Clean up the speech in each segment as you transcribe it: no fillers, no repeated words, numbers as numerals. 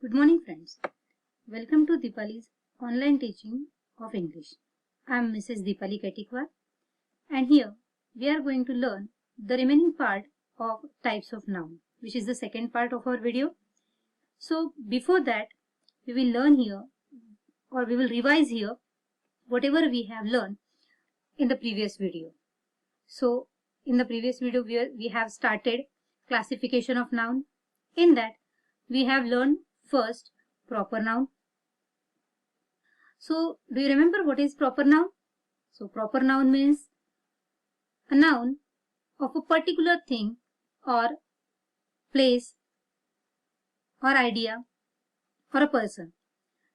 Good morning friends. Welcome to Deepali's online teaching of English. I am Mrs. Deepali Ketikwar and here we are going to learn the remaining part of types of noun, which is the second part of our video. So before that we will learn here or we will revise here whatever we have learned in the previous video. So in the previous video we have started classification of noun. In that we have learned first proper noun. So do you remember what is proper noun? So proper noun means a noun of a particular thing or place or idea or a person,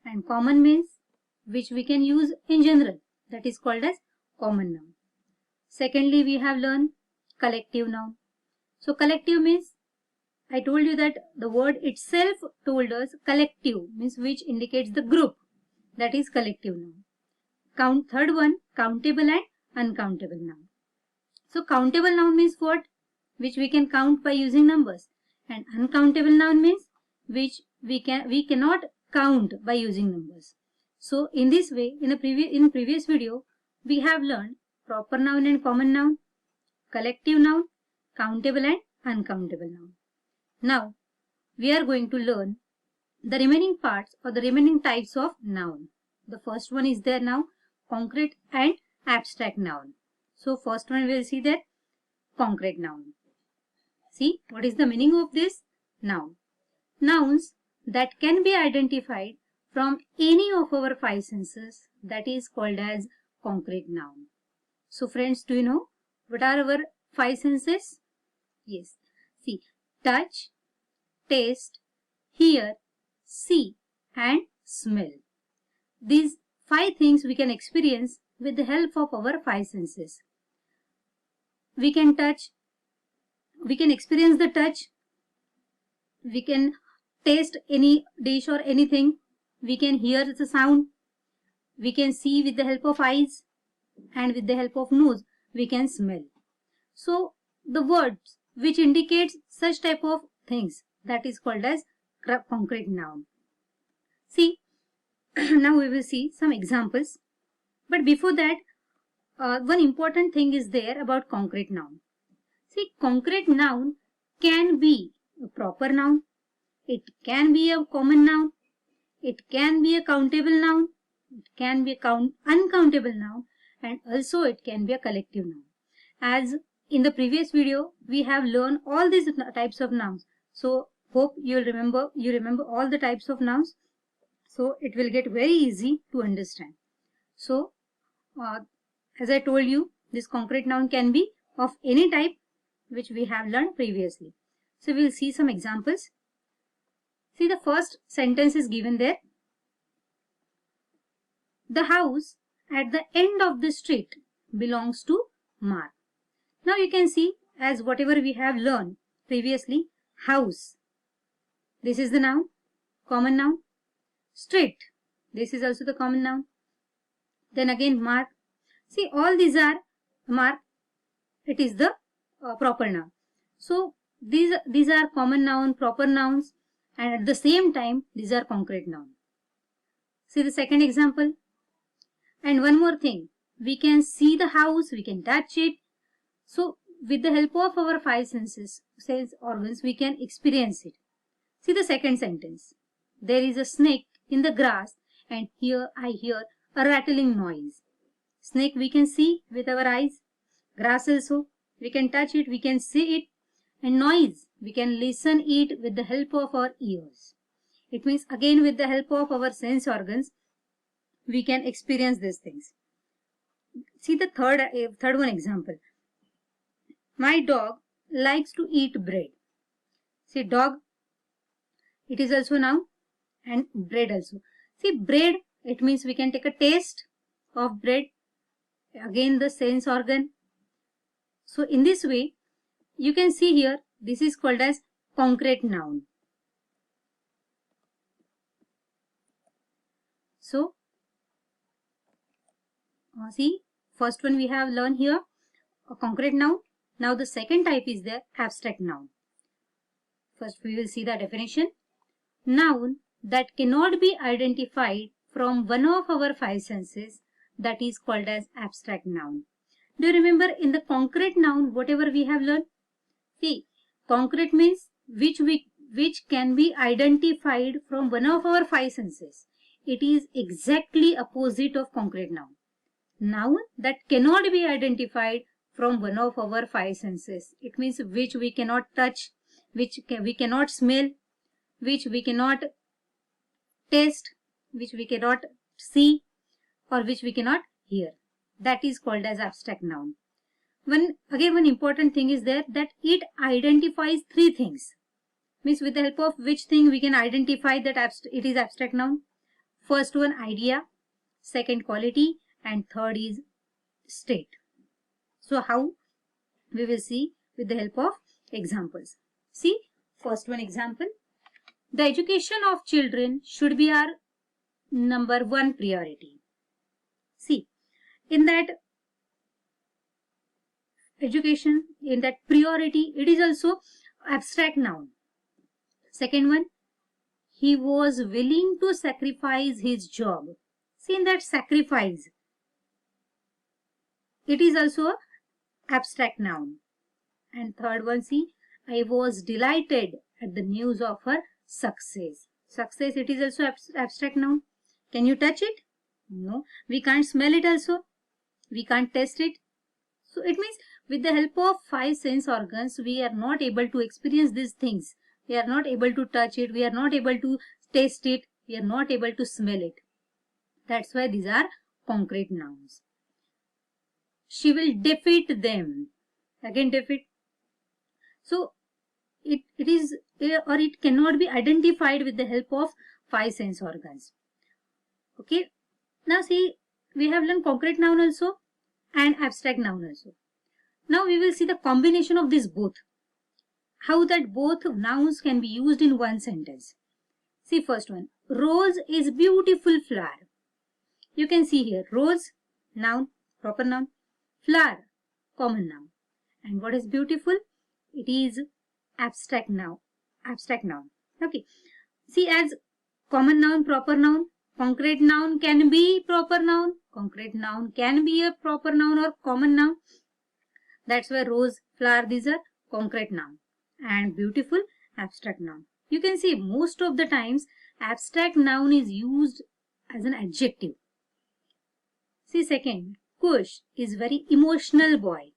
and common means which we can use in general, that is called as common noun. Secondly, we have learned collective noun. So collective means, I told you that the word itself told us collective means which indicates the group, that is collective noun. Third one, countable and uncountable noun. So countable noun means what? Which we can count by using numbers, and uncountable noun means which we cannot count by using numbers. So in this way, in previous video we have learned proper noun and common noun, collective noun, countable and uncountable noun. Now we are going to learn the remaining parts or the remaining types of noun. The first one is there now, concrete and abstract noun. So first one we will see that concrete noun. See what is the meaning of this noun? Nouns that can be identified from any of our five senses, that is called as concrete noun. So friends, do you know what are our five senses? Yes. See, touch, taste, hear, see and smell. These five things we can experience with the help of our five senses. We can touch, we can experience the touch, we can taste any dish or anything, we can hear the sound, we can see with the help of eyes, and with the help of nose we can smell. So the words which indicates such type of things, that is called as concrete noun. See, now we will see some examples, but before that one important thing is there about concrete noun. See, concrete noun can be a proper noun, it can be a common noun, it can be a countable noun, it can be a uncountable noun, and also it can be a collective noun. As in the previous video we have learned all these types of nouns. So hope you remember all the types of nouns. So it will get very easy to understand. So as I told you, this concrete noun can be of any type which we have learned previously. So we will see some examples. See, the first sentence is given there. The house at the end of the street belongs to Mark. Now you can see, as whatever we have learned previously, house, this is the noun, common noun. Street, this is also the common noun. Then again Mark. See, all these are Mark, it is the proper noun. So these are common noun, proper nouns, and at the same time these are concrete noun. See the second example. And one more thing, we can see the house, we can touch it. So with the help of our five sense organs we can experience it. See the second sentence. There is a snake in the grass and here I hear a rattling noise. Snake we can see with our eyes, grass also we can touch it, we can see it, and noise we can listen it with the help of our ears. It means again with the help of our sense organs we can experience these things. See the third one example. My dog likes to eat bread. See, dog, it is also noun, and bread also. See, bread, it means we can take a taste of bread, again the sense organ. So in this way you can see here this is called as concrete noun. So see, first one we have learned here, a concrete noun. Now the second type is the abstract noun. First we will see the definition. Noun that cannot be identified from one of our five senses, that is called as abstract noun. Do you remember in the concrete noun whatever we have learned? See, concrete means which can be identified from one of our five senses. It is exactly opposite of concrete noun. Noun that cannot be identified from one of our five senses. It means which we cannot touch, which we cannot smell, which we cannot taste, which we cannot see, or which we cannot hear. That is called as abstract noun. One important thing is there that it identifies three things. Means with the help of which thing we can identify that it is abstract noun. First one, idea. Second, quality. And third is state. So how? We will see with the help of examples. See, first one example. The education of children should be our number one priority. See, in that education, in that priority, it is also abstract noun. Second one, he was willing to sacrifice his job. See, in that sacrifice, it is also abstract noun. And third one, see, I was delighted at the news of her success. Success, it is also abstract noun. Can you touch it? No. We can't smell it also. We can't taste it. So it means with the help of five sense organs, we are not able to experience these things. We are not able to touch it. We are not able to taste it. We are not able to smell it. That's why these are concrete nouns. She will defeat them. Again defeat. So it is or it cannot be identified with the help of five sense organs. Okay. Now see, we have learned concrete noun also and abstract noun also. Now we will see the combination of these both. How that both nouns can be used in one sentence. See first one. Rose is beautiful flower. You can see here rose, noun, proper noun. Flower, common noun. And what is beautiful? It is abstract noun. Abstract noun. Okay. See, as common noun, proper noun, concrete noun can be proper noun. Concrete noun can be a proper noun or common noun. That's why rose, flower, these are concrete noun. And beautiful, abstract noun. You can see most of the times abstract noun is used as an adjective. See second, Kush is very emotional boy.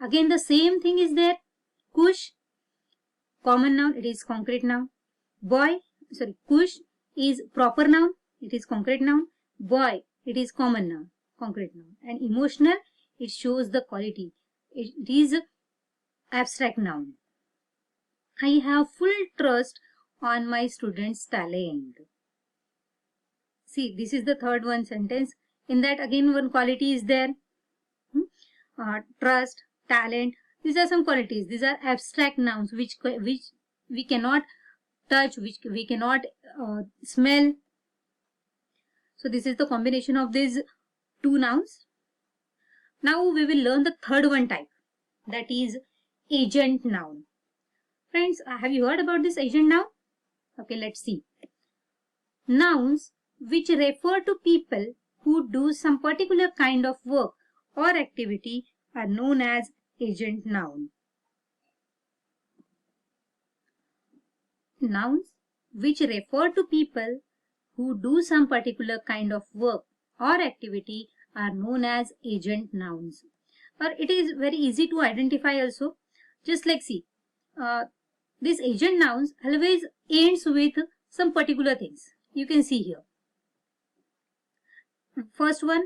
Again the same thing is there. Kush, common noun, it is concrete noun. Kush is proper noun, it is concrete noun. Boy, it is common noun, concrete noun. And emotional, it shows the quality. It is abstract noun. I have full trust on my students' talent. See, this is the third one sentence. In that again one quality is there. Trust, talent. These are some qualities. These are abstract nouns which we cannot touch, which we cannot smell. So this is the combination of these two nouns. Now we will learn the third one type. That is agent noun. Friends, have you heard about this agent noun? Okay, let's see. Nouns which refer to people who do some particular kind of work or activity are known as agent noun. Nouns which refer to people who do some particular kind of work or activity are known as agent nouns. Or it is very easy to identify also. Just like see, these agent nouns always ends with some particular things. You can see here. First one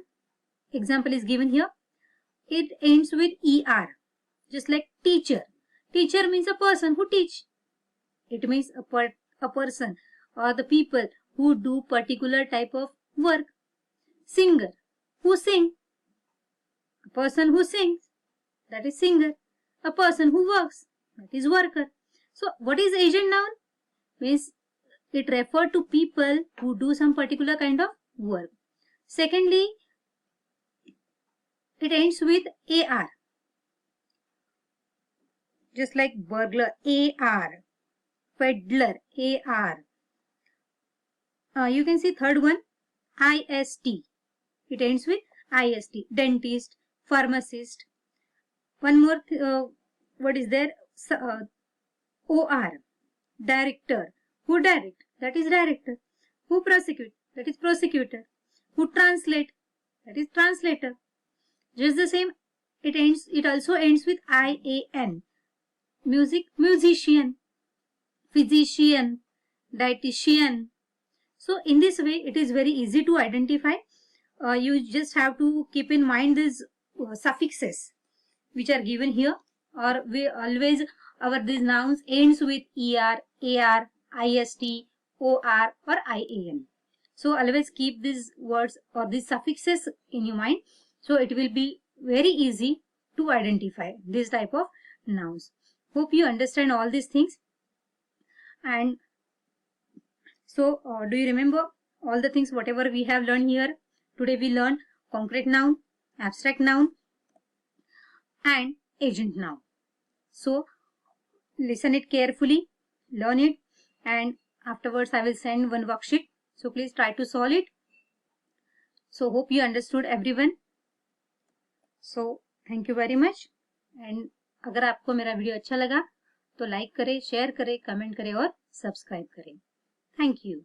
example is given here. It ends with er. Just like teacher. Teacher means a person who teach. It means a person or the people who do particular type of work. Singer, who sing. A person who sings, that is singer. A person who works, that is worker. So what is agent noun? Means it refers to people who do some particular kind of work. Secondly, it ends with AR. Just like burglar, AR. Peddler, AR. You can see third one, IST. It ends with IST. Dentist, pharmacist. One more, what is there? OR. Director. Who direct? That is director. Who prosecute? That is prosecutor. Who translate? That is translator. Just the same, it also ends with IAN. Music, musician. Physician, dietitian. So in this way, it is very easy to identify. You just have to keep in mind these suffixes which are given here, or we always these nouns ends with ER, AR, IST, OR or IAN. So always keep these words or these suffixes in your mind. So it will be very easy to identify this type of nouns. Hope you understand all these things. And so do you remember all the things whatever we have learned here? Today we learned concrete noun, abstract noun and agent noun. So listen it carefully, learn it, and afterwards I will send one worksheet. So please try to solve it. So hope you understood everyone. So thank you very much. And अगर आपको मेरा video अच्छा लगा तो like करें, share करें, comment करें और सब्सक्राइब करें. Thank you.